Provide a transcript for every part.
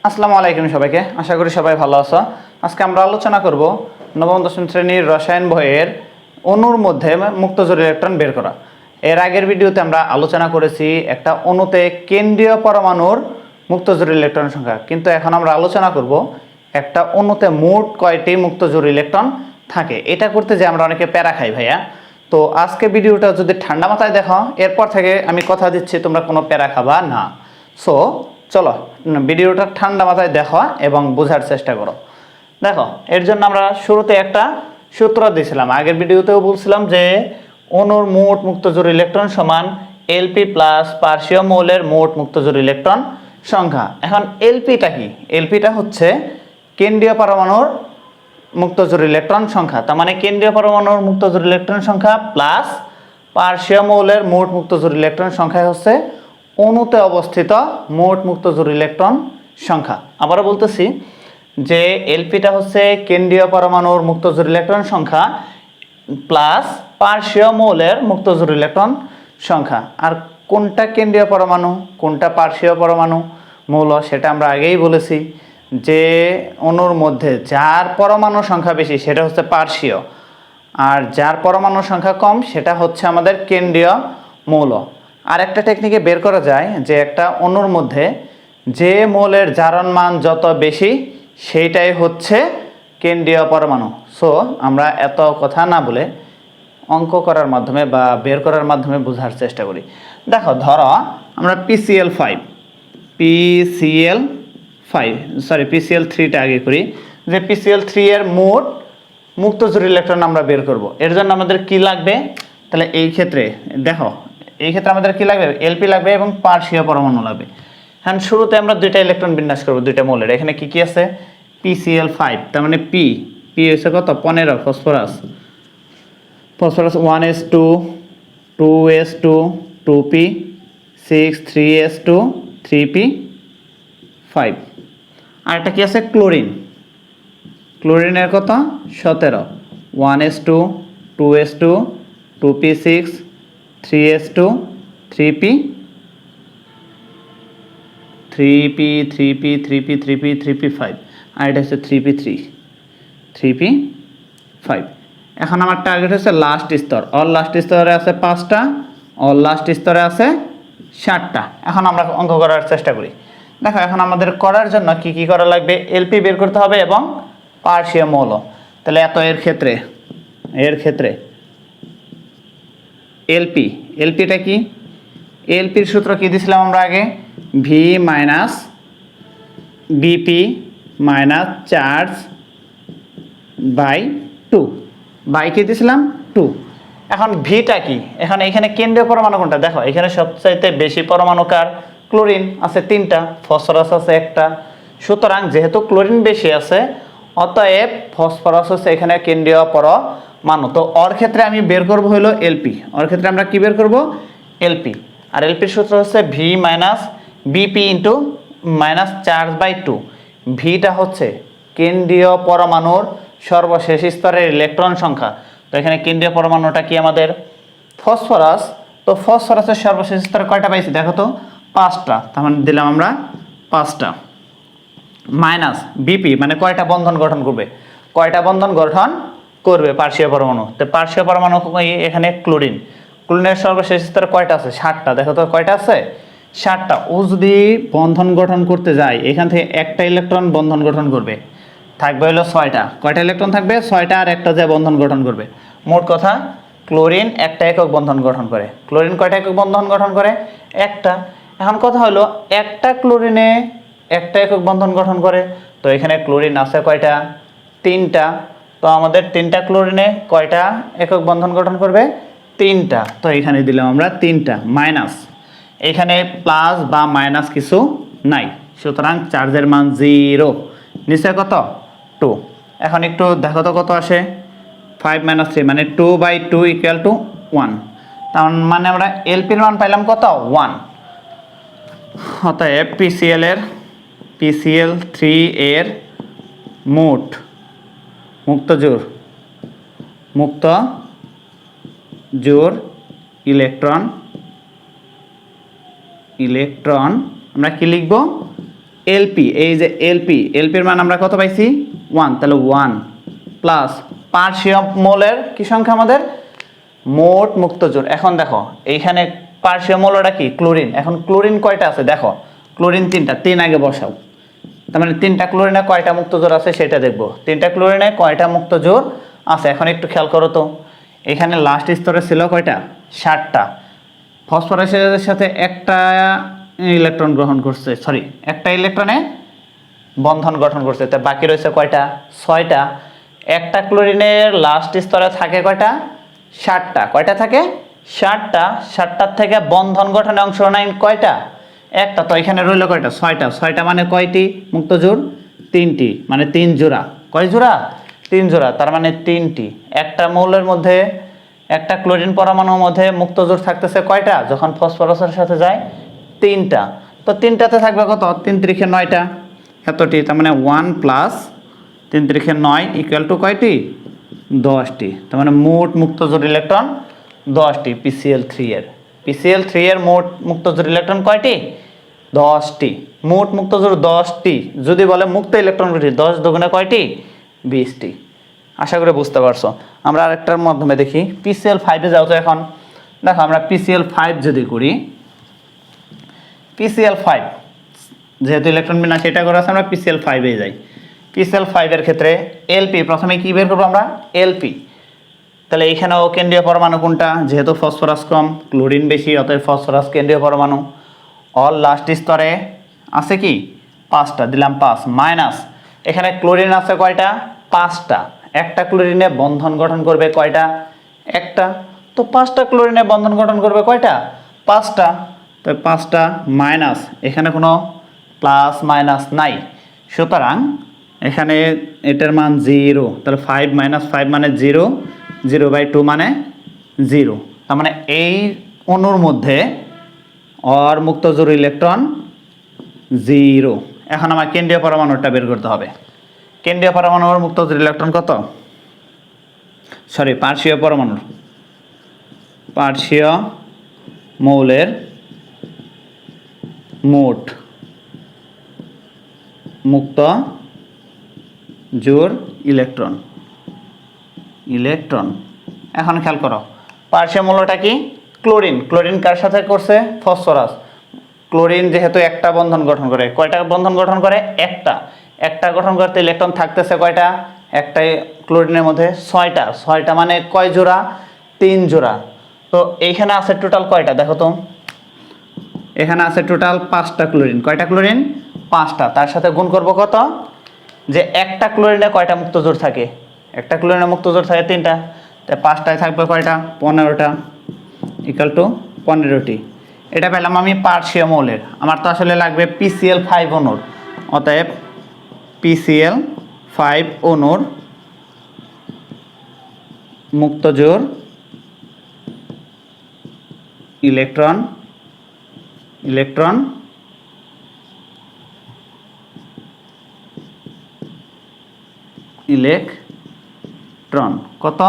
আসসালামু আলাইকুম সবাইকে, আশা করি সবাই ভালো আছো। আজকে আমরা আলোচনা করব নবম দশম শ্রেণীর রসায়ন বইয়ের অণুর মধ্যে মুক্তজোড় ইলেকট্রন বের করা। এর আগের ভিডিওতে আমরা আলোচনা করেছি একটা অণুতে কেন্দ্রীয় পরমাণুর মুক্তজোড় ইলেকট্রনের সংখ্যা, কিন্তু এখন আমরা আলোচনা করব একটা অণুতে মোট কয়টি মুক্তজোড় ইলেকট্রন থাকে। এটা করতে যে আমরা অনেকে প্যারা খাই ভাইয়া। তো আজকে ভিডিওটা যদি ঠান্ডা মাথায় দেখো, এরপর থেকে আমি কথা দিচ্ছি তোমরা কোনো প্যারা খাবা না। সো চলো ভিডিওটা ঠান্ডা মাথায় দেখো এবং বোঝার চেষ্টা করো। দেখো, এর জন্য আমরা শুরুতে একটা সূত্র দিয়েছিলাম, আগের ভিডিওতেও বলছিলাম যে অণুর মোট মুক্তজোড় ইলেকট্রন সমান এলপি প্লাস পার্শ্বীয় মৌলের মোট মুক্তজোড় ইলেকট্রন সংখ্যা। এখন এলপিটা কি? এলপিটা হচ্ছে কেন্দ্রীয় পরমাণুর মুক্তজোড় ইলেকট্রন সংখ্যা। তার মানে কেন্দ্রীয় পরমাণুর মুক্তজোড় ইলেকট্রন সংখ্যা প্লাস পার্শ্বীয় মৌলের মোট মুক্তজোড় ইলেকট্রন সংখ্যা হচ্ছে অণুতে অবস্থিত মোট মুক্তজোড় ইলেকট্রন সংখ্যা। আবারও বলতেছি যে এলপিটা হচ্ছে কেন্দ্রীয় পরমাণুর মুক্তজোড় ইলেকট্রন সংখ্যা প্লাস পার্শ্বীয় মৌলের মুক্তজোড় ইলেকট্রন সংখ্যা। আর কোনটা কেন্দ্রীয় পরমাণু কোনটা পার্শ্বীয় পরমাণু মৌল সেটা আমরা আগেই বলেছি যে অণুর মধ্যে যার পরমাণু সংখ্যা বেশি সেটা হচ্ছে পার্শ্বীয়, আর যার পরমাণু সংখ্যা কম সেটা হচ্ছে আমাদের কেন্দ্রীয় মৌল। আর একটা টেকনিকে বের করা যায় যে একটা অণুর মধ্যে যে মৌলের জারণ মান যত বেশি সেইটাই হচ্ছে কেন্দ্রীয় পরমাণু। সো আমরা এত কথা না বলে অঙ্ক করার মাধ্যমে বা বের করার মাধ্যমে বোঝার চেষ্টা করি। দেখো, ধরো আমরা পিসিএল3টা আগে করি, যে পিসিএল3 এর মোট মুক্তজোড় ইলেকট্রন আমরা বের করব। এর জন্য আমাদের কি লাগবে? তাহলে এই ক্ষেত্রে দেখো, এই ক্ষেত্রে আমাদের কি লাগবে? এলপি লাগবে এবং পার্শ্বীয় পরমাণু লাগবে। হ্যাঁ, শুরুতে আমরা দুইটা ইলেকট্রন বিন্যাস করব দুইটা মৌলের। এখানে কি কি আছে? পিসিএল5, তার মানে পি হচ্ছে কত? 15 phosphorus 1s2 2s2 2p 6 3s2 3p5। আর একটা কি আছে? ক্লোরিনের কত? 17 1s2 2s2 2p6 3s2 3p5। আর এটা হচ্ছে 3p5। এখন আমার টার্গেট হচ্ছে লাস্ট স্তর। অল লাস্ট স্তরে আছে 5টা, অল লাস্ট স্তরে আছে 7টা। এখন আমরা অঙ্ক করার চেষ্টা করি। দেখো, এখন আমাদের করার জন্য কি কি করা লাগবে? এলপি বের করতে হবে এবং পার্শ্বীয় মৌল। তাহলে এর ক্ষেত্রে এলপিটা কি? এলপির সূত্র কি দিয়েছিলাম আমরা আগে? V minus BP minus charge by 2 by কি দিয়েছিলাম? 2। এখন ভিটা কি? এখন এখানে কেন্দ্রীয় পরমাণু কোনটা? দেখো, এখানে সবচাইতে বেশি পরমাণু কার? ক্লোরিন আছে 3টা, ফসফরাস আছে 1টা। সুতরাং যেহেতু ক্লোরিন বেশি আছে, অতএব ফসফরাস হচ্ছে এখানে কেন্দ্রীয় পরমাণু। তো ওর ক্ষেত্রে আমি বের করব হলো এলপি। ওর ক্ষেত্রে আমরা কি বের করব? এলপি। আর এলপির সূত্র হচ্ছে V minus BP into minus charge by 2। ভিটা হচ্ছে কেন্দ্রীয় পরমাণুর সর্বশেষ স্তরের ইলেকট্রন সংখ্যা। তো এখানে কেন্দ্রীয় পরমাণুটা কি আমাদের? ফসফরাস। তো ফসফরাসের সর্বশেষ স্তরে কয়টা পাইছি দেখো তো? 5টা। তার মানে দিলাম আমরা 5টা মাইনাস বিপি মানে কয়টা বন্ধন গঠন করবে? পার্শ্বীয় পরমাণু। তো পার্শ্বীয় পরমাণু এখানে ক্লোরিনের সর্বশেষ স্তরে কয়টা আছে? 7টা। দেখো তো কয়টা আছে? 7টা। ও যদি বন্ধন গঠন করতে যায়, এখান থেকে একটা ইলেকট্রন বন্ধন গঠন করবে, থাকবে হলো 6টা। কয়টা ইলেকট্রন থাকবে? 6টা। আর একটা যে বন্ধন গঠন করবে। মোট কথা, ক্লোরিন একটা একক বন্ধন গঠন করে। ক্লোরিন কয়টা একক বন্ধন গঠন করে? একটা। এখন কথা হলো একটা ক্লোরিনে একটা একক বন্ধন গঠন করে। তো এখানে ক্লোরিন আছে কয়টা? 3টা। তো আমাদের 3টা ক্লোরিনে কয়টা একক বন্ধন গঠন করবে? 3টা। তো এখানে দিলাম আমরা 3টা মাইনাস, এখানে প্লাস বা মাইনাস কিছু নাই, সুতরাং চার্জের মান 0। নিচে কত? 2। এখন একটু দেখো তো কত আসে? 5 - 3 মানে 2/2 = 1। তার মানে আমরা এলপির মান পাইলাম কত? 1। অতএব পিসিএল3 এর মোট মুক্তজোড় ইলেকট্রন আমরা কি লিখব? এলপি, এই যে এলপির মান আমরা কত পাইছি 1, তাহলে 1 প্লাস পার্শীয় মৌলের কি সংখ্যা আমাদের মোট মুক্ত জোর। এখন দেখো এইখানে পার্শীয় মৌলটা কি ক্লোরিন, এখন ক্লোরিন কয়টা আছে দেখো, ক্লোরিন 3টা, 3 আগে বসাও, তার মানে 3টা ক্লোরিনে কয়টা মুক্ত জোর আছে সেটা দেখবো, 3টা ক্লোরিনে কয়টা মুক্ত জোর আছে। এখন একটু খেয়াল করো তো, এখানে লাস্ট স্তরে ছিল কয়টা 7টা, ফসফরাসের সাথে একটা ইলেকট্রন গ্রহণ করছে, সরি একটা ইলেকট্রনে বন্ধন গঠন করছে, তা বাকি রয়েছে কয়টা 6টা। একটা ক্লোরিনের লাস্ট স্তরে থাকে কয়টা 7টা, কয়টা থাকে 7টা, 7টার থেকে বন্ধন গঠনে অংশ নেয় কয়টা একটা, তো এখানে রইল কয়টা 6টা, 6টা মানে কয়টি মুক্ত জোড় 3টি, মানে 3 জোড়া, কয় জোড়া 3 জোড়া, তার মানে 3টি। একটা মৌলের মধ্যে একটা ক্লোরিন পরমাণুর মধ্যে মুক্ত জোড় থাকতেছে কয়টা যখন ফসফরাসের সাথে যায় 3টা, তো 3টাতে থাকবে কত 3 3 9টা, এতটি, তার মানে 1 প্লাস 3 3 9 ইকুয়াল টু কয়টি 10টি, তার মানে মোট মুক্তজোড় ইলেকট্রন 10টি PCl3 এর মোট মুক্তজোড় ইলেকট্রন কয়টি 10টি, মোট মুক্তজোড় 10টি, যদি বলে মুক্ত ইলেকট্রন কয়টি 10 দুগুণে কয়টি 20টি। আশা করি বুঝতে পারছো। আমরা আরেকটার মাধ্যমে দেখি, PCl5 এ যাও তো। এখন দেখো আমরা PCl5 যদি করি, PCl5 যেহেতু ইলেকট্রন বিন্যাস এটা করা আছে, আমরা PCl5 এ যাই। PCl5 এর ক্ষেত্রে LP, প্রথমে কি বের করবো আমরা LP, তাহলে এইখানেও কেন্দ্রীয় পরমাণু কোনটা, যেহেতু ফসফরাস কম ক্লোরিন বেশি, অতএব ফসফরাস কেন্দ্রীয় পরমাণু। অল লাস্ট স্তরে আছে কি 5টা, দিলাম 5 মাইনাস এখানে ক্লোরিন আছে কয়টা 5টা, একটা ক্লোরিনে বন্ধন গঠন করবে কয়টা একটা, তো 5টা ক্লোরিনে বন্ধন গঠন করবে কয়টা 5টা, তো 5টা মাইনাস এখানে কোনো প্লাস মাইনাস নাই, সুতরাং এখানে এটার মান 0, তাহলে 5 - 5 মানে 0, 0/2 মানে 0, তার মানে এই অণুর মধ্যে অর মুক্তজোড় ইলেকট্রন 0। এখন আমার কেন্দ্রীয় পরমাণুটা বের করতে হবে। কেন্দ্রীয় পরমাণুর মুক্তজোড় ইলেকট্রন কত, সরি পার্শ্বীয় পরমাণুর, পার্শ্বীয় মৌলের মোট মুক্ত জোড় ইলেকট্রন। এখন খেয়াল করো, পার্শ্বীয় মৌলটা কি ক্লোরিন, ক্লোরিন কার সাথে করছে ফসফরাস, ক্লোরিন যেহেতু একটা বন্ধন গঠন করে, কয়টা বন্ধন গঠন করে একটা গঠন করতে ইলেকট্রন থাকতেছে কয়টা, একটা ক্লোরিনের মধ্যে 6টা মানে কয় জোড়া 3 জোড়া, তো এইখানে আছে টোটাল কয়টা দেখো তো, এখানে আছে টোটাল 5টা ক্লোরিন, কয়টা ক্লোরিন 5টা, তার সাথে গুণ করব কত, যে একটা ক্লোরিনে কয়টা মুক্ত জোড় থাকে, একটা ক্লোরিনে মুক্ত জোড় থাকে 3টা, তাই 5টায় থাকবে কয়টা 15টা, ইকুয়াল টু 15টি। এটা পেলাম আমি পার্শ্বীয় মৌলের, আমার তো আসলে লাগবে PCl5 অণুর, অতএব PCl5 অণুর মুক্ত জোড় ইলেকট্রন কত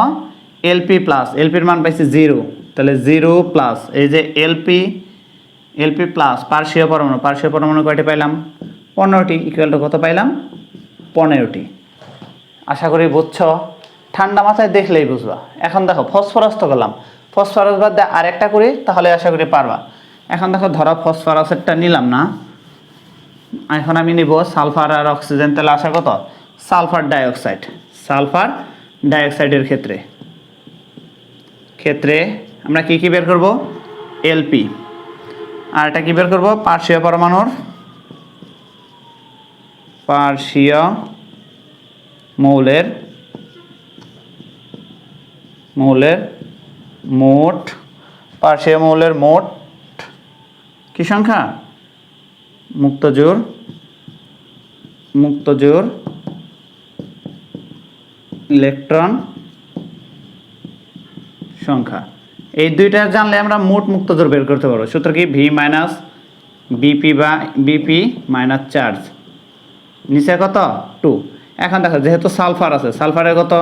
LP প্লাস, LPর মান পাইছি 0, তাহলে 0 প্লাস এই যে LP প্লাস পার্শ্বীয় পরমাণু কয়টি পাইলাম 15টি, ইকুয়াল টু কত পাইলাম 15টি। আশা করি বুঝছো, ঠান্ডা মাথায় দেখলেই বুঝবা। এখন দেখো ফসফরাস তো করলাম, ফসফরাস বাদ দিয়ে আরেকটা করি তাহলে আশা করি পারবা। এখন দেখো ধরো ফসফরাসেরটা নিলাম না, এখন আমি নিব সালফার আর অক্সিজেন, তাহলে আসা কত সালফার ডাইঅক্সাইডের ক্ষেত্রে আমরা কি বের করব LP, আর এটা কি বের করব পার্শ্বীয় পরমাণুর পার্শ্বীয় মৌলের মোট কি সংখ্যা মুক্তজোড় ইলেকট্রন সংখ্যা। এই দুইটা জানলে আমরা মোট মুক্তজোড় বের করতে পারবো। সূত্র কি V - BP মাইনাস চার্জ, নিচে কত 2। এখন দেখো যেহেতু সালফার আছে, সালফারের কত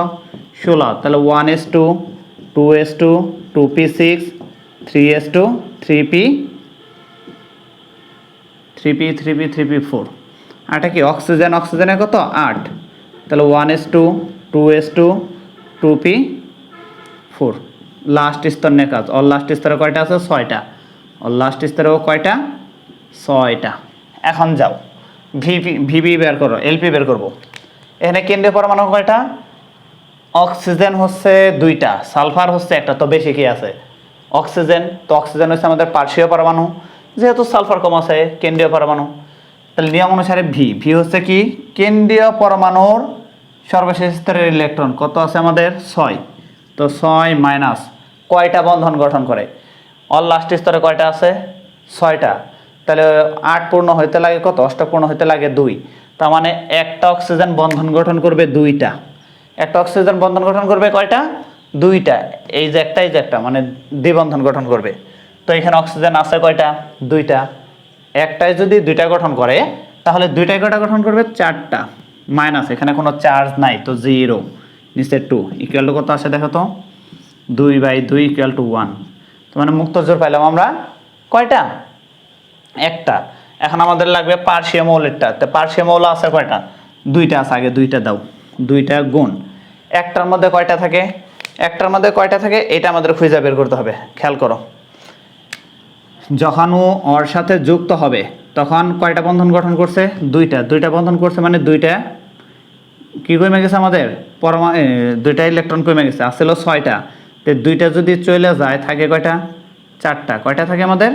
16, তাহলে 1s2 2s2 2p6 3s2 3p4, এটা কি অক্সিজেন, অক্সিজেনে কত 8, তাহলে 1s2 2s2 2p4 লাস্ট স্তর নিয়ে কাজ। ওর লাস্ট স্তরে কয়টা আছে 6টা, ওর লাস্ট স্তরেও কয়টা 6টা। এখন যাও ভিপি বের করো, এলপি বের করবো। এখানে কেন্দ্রীয় পরমাণু কয়টা, অক্সিজেন হচ্ছে 2টা, সালফার হচ্ছে 1টা, তো বেশি কি আছে অক্সিজেন, তো অক্সিজেন হচ্ছে আমাদের পার্শ্বীয় পরমাণু, যেহেতু সালফার কম আছে কেন্দ্রীয় পরমাণু, তাহলে নিয়ম অনুসারে ভি হচ্ছে কি কেন্দ্রীয় পরমাণুর সর্বশেষ স্তরের ইলেকট্রন কত আছে আমাদের 6, তো 6 মাইনাস কয়টা বন্ধন গঠন করে, অল লাস্ট স্তরে কয়টা আছে 6টা, তাহলে 8 পূর্ণ হইতে লাগে কত, অষ্টপূর্ণ হইতে লাগে 2, তার মানে একটা অক্সিজেন বন্ধন গঠন করবে 2টা, একটা অক্সিজেন বন্ধন গঠন করবে কয়টা 2টা, এই যে একটা মানে দ্বিবন্ধন গঠন করবে। তো এখানে অক্সিজেন আছে কয়টা 2টা, একটাই যদি 2টা গঠন করে তাহলে 2টাই কয়টা গঠন করবে 4টা, মাইনাস এখানে কোনো চার্জ নাই তো 0, নিচে 2 ইকুয়াল টু কত আসে দেখো তো 2/2 ইকুয়াল টু 1, তো মানে মুক্ত জোর পাইলাম আমরা কয়টা একটা। এখন আমাদের লাগবে পার্শ্বীয় মৌলেরটা, তো পার্শ্বীয় মৌল আছে কয়টা 2টা আছে, আগে 2টা দাও, 2টা গুণ একটার মধ্যে কয়টা থাকে, একটার মধ্যে কয়টা থাকে এটা আমাদের খুঁজে বের করতে হবে। খেয়াল করো, যখন ও ওর সাথে যুক্ত হবে তখন কয়টা বন্ধন গঠন করছে 2টা বন্ধন করছে, মানে 2টা কি কমে গেছে আমাদের 2টা ইলেকট্রন কমে গেছে, আসছিল 6টা, তো 2টা যদি চলে যায় থাকে কয়টা 4টা, কয়টা থাকে আমাদের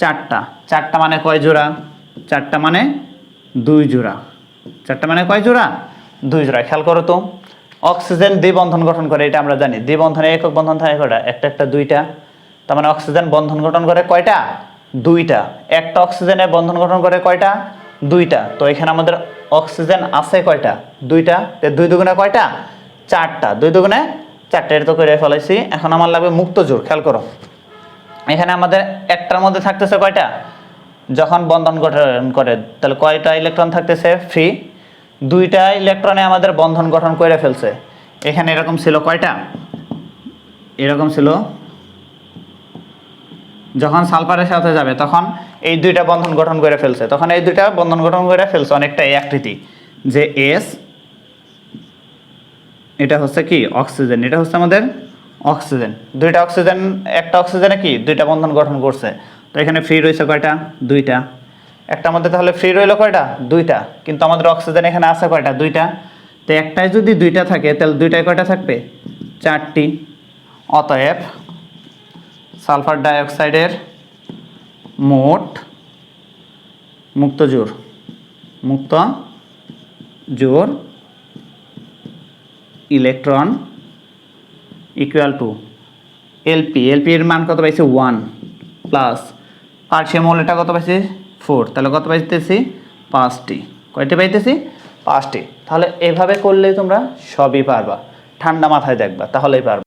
4টা মানে কয় জোড়া, 4টা মানে 2 জোড়া, 4টা মানে কয় জোড়া 2 জোড়া। খেয়াল করো তো, অক্সিজেন দ্বিবন্ধন গঠন করে এটা আমরা জানি, দ্বিবন্ধনে একক বন্ধন থাকে কয়টা একটা 2টা, তার মানে অক্সিজেন বন্ধন গঠন করে কয়টা 2টা, একটা অক্সিজেনে বন্ধন গঠন করে কয়টা 2টা, তো এখানে আমাদের অক্সিজেন আছে কয়টা 2টা, তো 2 দুগুণে কয়টা 4টা, 2 দুগুণে 4টা, এটা তো করে ফেলাইছি। এখন আমার লাগবে মুক্ত জোর। খেয়াল করো, এখানে আমাদের একটার মধ্যে থাকতেছে কয়টা, যখন বন্ধন গঠন করে তাহলে কয়টা ইলেকট্রন থাকতেছে ফ্রি, 2টা ইলেকট্রনে আমাদের বন্ধন গঠন করে ফেলছে। এখানে এরকম ছিল কয়টা, এরকম ছিল, যখন সালফারের সাথে যাবে তখন এই 2টা বন্ধন গঠন করে ফেলছে, তখন এই 2টা বন্ধন গঠন করে ফেলছে অনেকটা এই আকৃতি, যে এস এটা হচ্ছে কি অক্সিজেন, এটা হচ্ছে আমাদের অক্সিজেন, 2টা অক্সিজেন, একটা অক্সিজেনে কি 2টা বন্ধন গঠন করছে, তো এখানে ফ্রি রয়েছে কয়টা 2টা, একটার মধ্যে তাহলে ফ্রি রইলো কয়টা 2টা, কিন্তু আমাদের অক্সিজেন এখানে আছে কয়টা 2টা, তো একটাই যদি 2টা থাকে তাহলে 2টায় কয়টা থাকবে 4টি, অতএব সালফার ডাইঅক্সাইডের মোট মুক্ত জোর ইলেকট্রন ইকুয়াল টু এলপি এর মান কত পাইছি 1 প্লাস পার্শ্বীয় মৌলটা কত পাইছি 4, তাহলে কত পাইতেছি 5টি, কয়টি পাইতেছি 5টি। তাহলে এভাবে করলেই তোমরা সবই পারবা, ঠান্ডা মাথায় দেখবা তাহলেই পারবা।